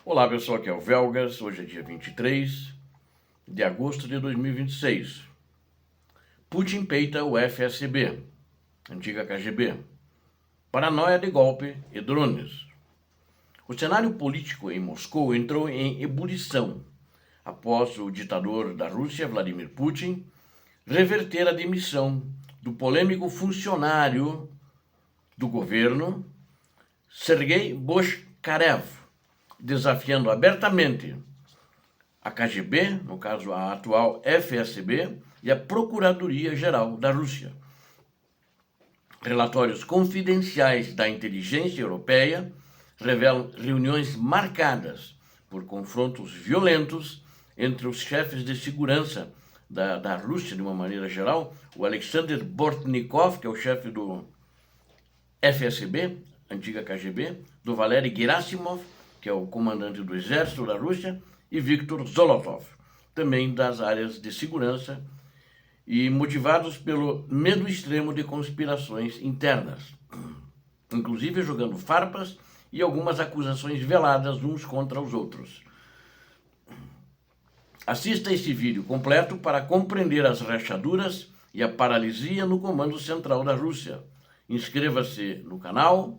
Olá pessoal, aqui é o Velgas, hoje é dia 23 de agosto de 2026. Putin peita o FSB, antiga KGB. Paranoia de golpe e drones. O cenário político em Moscou entrou em ebulição após o ditador da Rússia, Vladimir Putin, reverter a demissão do polêmico funcionário do governo, Sergei Boshkarev, desafiando abertamente a KGB, no caso a atual FSB, e a Procuradoria-Geral da Rússia. Relatórios confidenciais da inteligência europeia revelam reuniões marcadas por confrontos violentos entre os chefes de segurança da Rússia, de uma maneira geral, o Alexander Bortnikov, que é o chefe do FSB, antiga KGB, do Valery Gerasimov, que é o comandante do exército da Rússia, e Viktor Zolotov, também das áreas de segurança, e motivados pelo medo extremo de conspirações internas, inclusive jogando farpas e algumas acusações veladas uns contra os outros. Assista esse vídeo completo para compreender as rachaduras e a paralisia no comando central da Rússia. Inscreva-se no canal,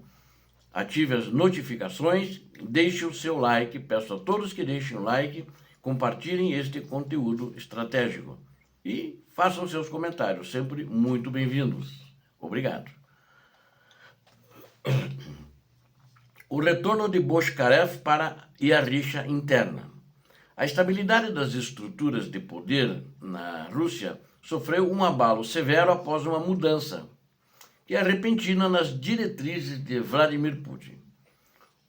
ative as notificações, deixe o seu like, peço a todos que deixem o like, compartilhem este conteúdo estratégico e façam seus comentários, sempre muito bem-vindos. Obrigado. O retorno de Boshkarev e a rixa interna. A estabilidade das estruturas de poder na Rússia sofreu um abalo severo após uma mudança que é repentina nas diretrizes de Vladimir Putin.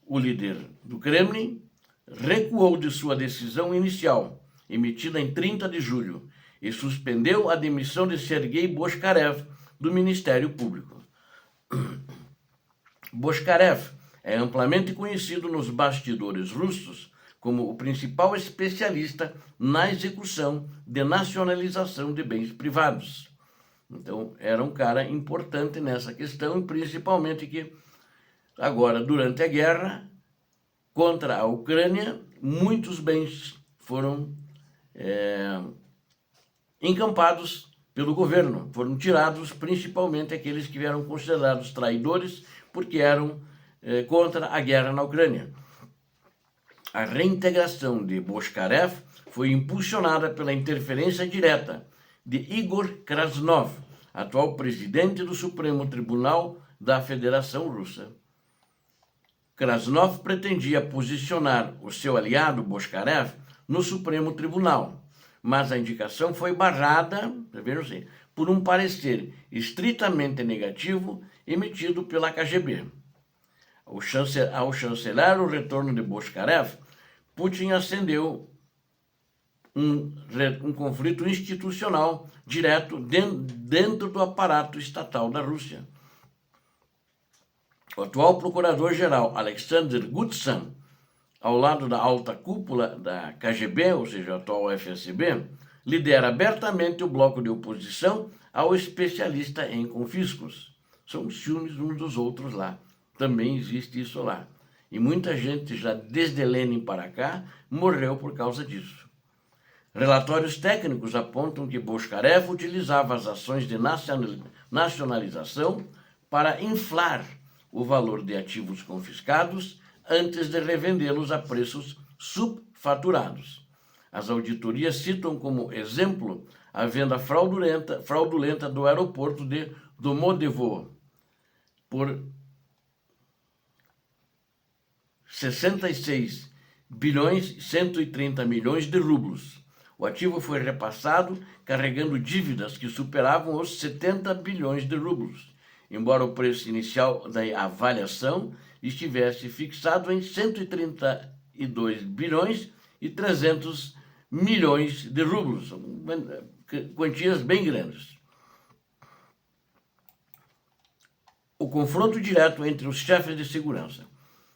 O líder do Kremlin recuou de sua decisão inicial, emitida em 30 de julho, e suspendeu a demissão de Sergei Boshkarev do Ministério Público. Boshkarev é amplamente conhecido nos bastidores russos como o principal especialista na execução de nacionalização de bens privados. Então, era um cara importante nessa questão, principalmente que agora, durante a guerra contra a Ucrânia, muitos bens foram encampados pelo governo, foram tirados principalmente aqueles que eram considerados traidores porque eram contra a guerra na Ucrânia. A reintegração de Boshkarev foi impulsionada pela interferência direta de Igor Krasnov, atual presidente do Supremo Tribunal da Federação Russa. Krasnov pretendia posicionar o seu aliado Boshkarev no Supremo Tribunal, mas a indicação foi barrada, por um parecer estritamente negativo emitido pela KGB. Ao chancelar o retorno de Boshkarev, Putin acendeu um conflito institucional direto dentro do aparato estatal da Rússia. O atual procurador-geral Alexander Gutsan, ao lado da alta cúpula da KGB, ou seja, a atual FSB, lidera abertamente o bloco de oposição ao especialista em confiscos. São ciúmes uns dos outros lá. Também existe isso lá. E muita gente, já desde Lenin para cá, morreu por causa disso. Relatórios técnicos apontam que Boshkarev utilizava as ações de nacionalização para inflar o valor de ativos confiscados antes de revendê-los a preços subfaturados. As auditorias citam como exemplo a venda fraudulenta do aeroporto de Domodedovo por 66 bilhões e 130 milhões de rublos. O ativo foi repassado carregando dívidas que superavam os 70 bilhões de rublos, embora o preço inicial da avaliação estivesse fixado em 132 bilhões e 300 milhões de rublos, quantias bem grandes. O confronto direto entre os chefes de segurança,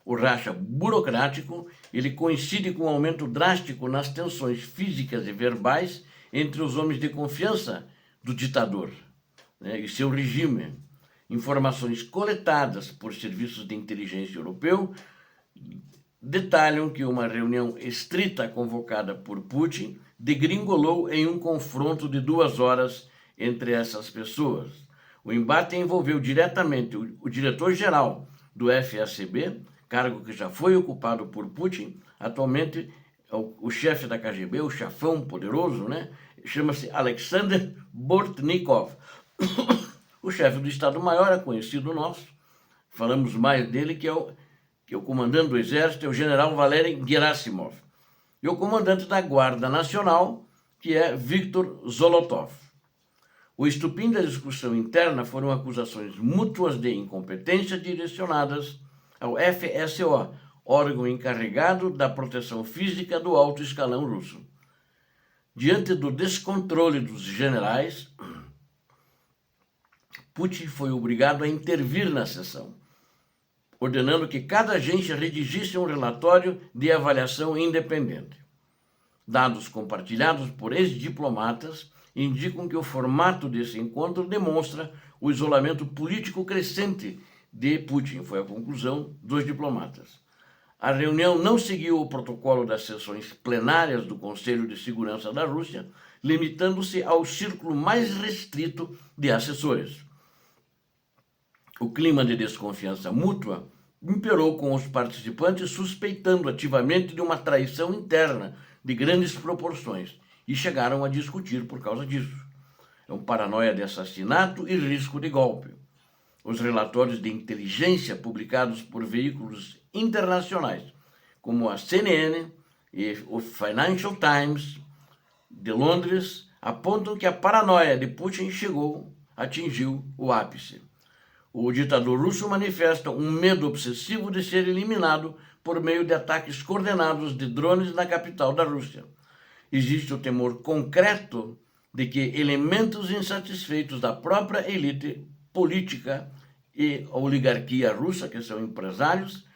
o racha burocrático, ele coincide com um aumento drástico nas tensões físicas e verbais entre os homens de confiança do ditador, e seu regime. Informações coletadas por serviços de inteligência europeu detalham que uma reunião estrita convocada por Putin degringolou em um confronto de 2 horas entre essas pessoas. O embate envolveu diretamente o diretor-geral do FSB, cargo que já foi ocupado por Putin, atualmente o chefe da KGB, o chefão poderoso, né? Chama-se Alexander Bortnikov. O chefe do Estado-Maior é conhecido nosso, falamos mais dele, que é o comandante do Exército, é o general Valery Gerasimov. E o comandante da Guarda Nacional, que é Viktor Zolotov. O estupim da discussão interna foram acusações mútuas de incompetência direcionadas ao FSO, órgão encarregado da proteção física do alto escalão russo. Diante do descontrole dos generais, Putin foi obrigado a intervir na sessão, ordenando que cada agente redigisse um relatório de avaliação independente. Dados compartilhados por ex-diplomatas indicam que o formato desse encontro demonstra o isolamento político crescente de Putin, foi a conclusão dos diplomatas. A reunião não seguiu o protocolo das sessões plenárias do Conselho de Segurança da Rússia, limitando-se ao círculo mais restrito de assessores. O clima de desconfiança mútua imperou com os participantes suspeitando ativamente de uma traição interna de grandes proporções e chegaram a discutir por causa disso. É uma paranoia de assassinato e risco de golpe. Os relatórios de inteligência publicados por veículos internacionais, como a CNN e o Financial Times de Londres, apontam que a paranoia de Putin atingiu o ápice. O ditador russo manifesta um medo obsessivo de ser eliminado por meio de ataques coordenados de drones na capital da Rússia. Existe o temor concreto de que elementos insatisfeitos da própria elite política e a oligarquia russa, que são empresários,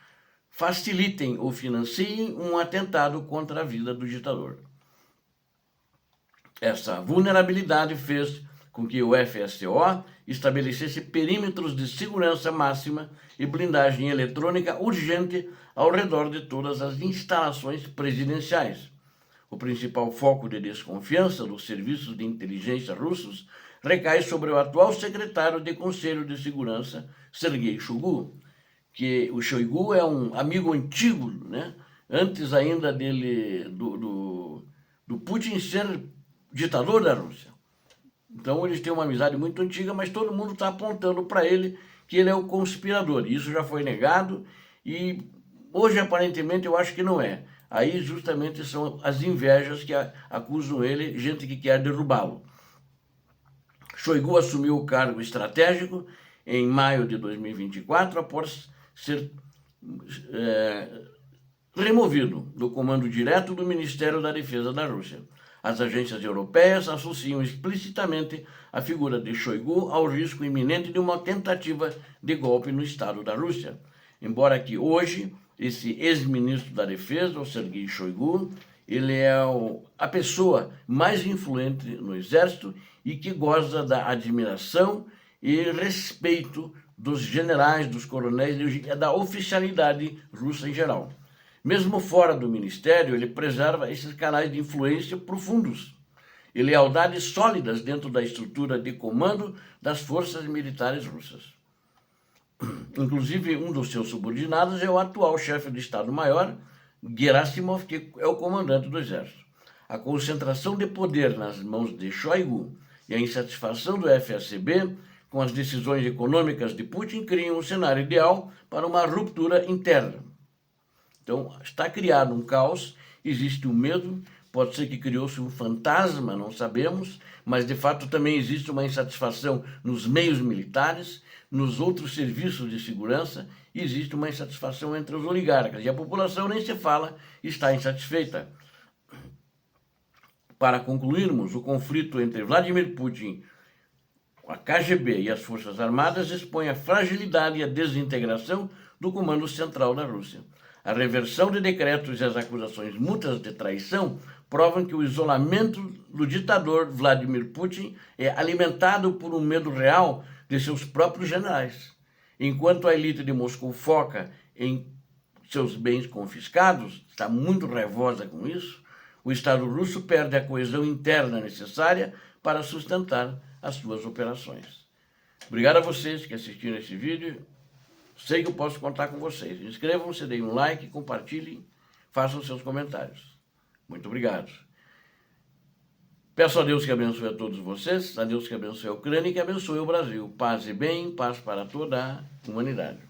facilitem ou financiem um atentado contra a vida do ditador. Essa vulnerabilidade fez com que o FSO estabelecesse perímetros de segurança máxima e blindagem eletrônica urgente ao redor de todas as instalações presidenciais. O principal foco de desconfiança dos serviços de inteligência russos recai sobre o atual secretário de Conselho de Segurança, Sergei Shoigu, que o Shoigu é um amigo antigo, né? Antes ainda do Putin ser ditador da Rússia. Então eles têm uma amizade muito antiga, mas todo mundo está apontando para ele que ele é o conspirador. Isso já foi negado e hoje aparentemente eu acho que não é. Aí justamente são as invejas que acusam ele, gente que quer derrubá-lo. Shoigu assumiu o cargo estratégico em maio de 2024, após ser removido do comando direto do Ministério da Defesa da Rússia. As agências europeias associam explicitamente a figura de Shoigu ao risco iminente de uma tentativa de golpe no Estado da Rússia. Embora que hoje esse ex-ministro da Defesa, o Sergei Shoigu, ele é a pessoa mais influente no Exército e que goza da admiração e respeito dos generais, dos coronéis e da oficialidade russa em geral. Mesmo fora do ministério, ele preserva esses canais de influência profundos e lealdades sólidas dentro da estrutura de comando das forças militares russas. Inclusive, um dos seus subordinados é o atual chefe de Estado-Maior, Gerasimov, que é o comandante do Exército. A concentração de poder nas mãos de Shoigu e a insatisfação do FSB com as decisões econômicas de Putin criam um cenário ideal para uma ruptura interna. Então, está criado um caos, existe um medo, pode ser que criou-se um fantasma, não sabemos, mas de fato também existe uma insatisfação nos meios militares, nos outros serviços de segurança, existe uma insatisfação entre os oligarcas, e a população nem se fala, está insatisfeita. Para concluirmos, o conflito entre Vladimir Putin, a KGB e as Forças Armadas expõe a fragilidade e a desintegração do comando central da Rússia. A reversão de decretos e as acusações mútuas de traição provam que o isolamento do ditador Vladimir Putin é alimentado por um medo real de seus próprios generais. Enquanto a elite de Moscou foca em seus bens confiscados, está muito raivosa com isso, o Estado russo perde a coesão interna necessária para sustentar as suas operações. Obrigado a vocês que assistiram esse vídeo. Sei que eu posso contar com vocês. Inscrevam-se, deem um like, compartilhem, façam seus comentários. Muito obrigado. Peço a Deus que abençoe a todos vocês, a Deus que abençoe a Ucrânia e que abençoe o Brasil. Paz e bem, paz para toda a humanidade.